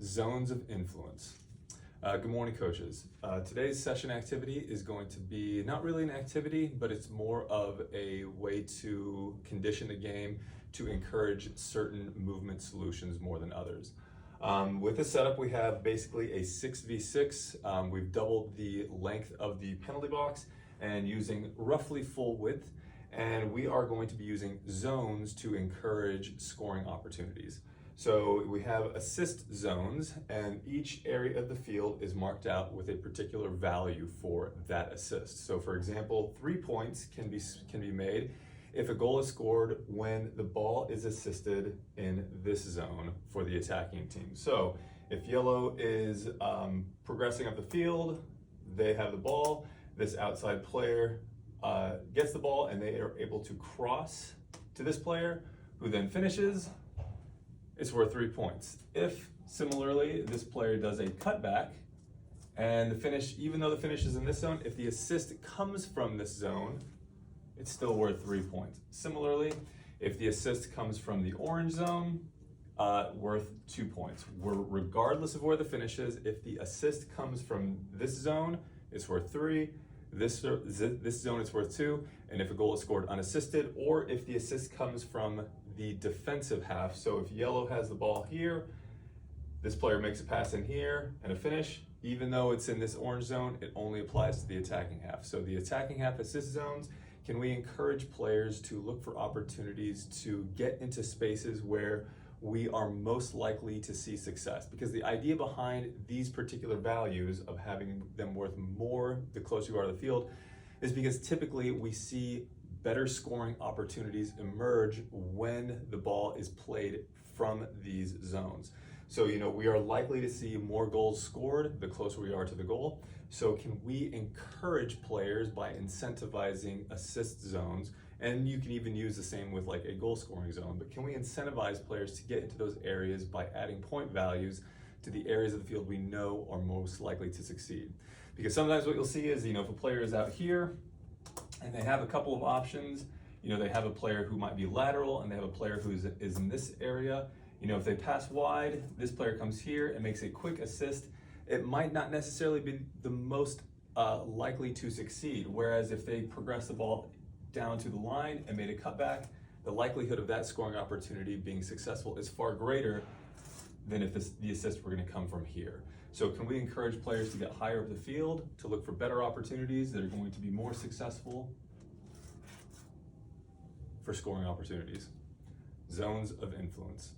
Zones of influence. Good morning, coaches. Today's session activity is going to be not really an activity, but it's more of a way to condition the game to encourage certain movement solutions more than others. With this setup, we have basically a 6v6. We've doubled the length of the penalty box and using roughly full width, and we are going to be using zones to encourage scoring opportunities. So we have assist zones, and each area of the field is marked out with a particular value for that assist. So for example, 3 points can be made if a goal is scored when the ball is assisted in this zone for the attacking team. So if yellow is progressing up the field, they have the ball, this outside player gets the ball, and they are able to cross to this player, who then finishes. It's worth 3 points. If, similarly, this player does a cutback and the finish, even though the finish is in this zone, if the assist comes from this zone, it's still worth 3 points. Similarly, if the assist comes from the orange zone, worth 2 points. Regardless of where the finish is, if the assist comes from this zone, it's worth 3. This zone is worth 2, and if a goal is scored unassisted, or if the assist comes from the defensive half, so if yellow has the ball here, this player makes a pass in here and a finish, even though it's in this orange zone, it only applies to the attacking half. So the attacking half assist zones, can we encourage players to look for opportunities to get into spaces where we are most likely to see success? Because the idea behind these particular values of having them worth more the closer you are to the field is because typically we see better scoring opportunities emerge when the ball is played from these zones. So, we are likely to see more goals scored the closer we are to the goal. So can we encourage players by incentivizing assist zones? And you can even use the same with like a goal scoring zone, but can we incentivize players to get into those areas by adding point values to the areas of the field we know are most likely to succeed? Because sometimes what you'll see is, if a player is out here and they have a couple of options, they have a player who might be lateral and they have a player who is in this area. If they pass wide, this player comes here and makes a quick assist. It might not necessarily be the most likely to succeed. Whereas if they progress the ball down to the line and made a cutback, the likelihood of that scoring opportunity being successful is far greater than if the assists were going to come from here. So can we encourage players to get higher up the field, to look for better opportunities that are going to be more successful for scoring opportunities? Zones of influence.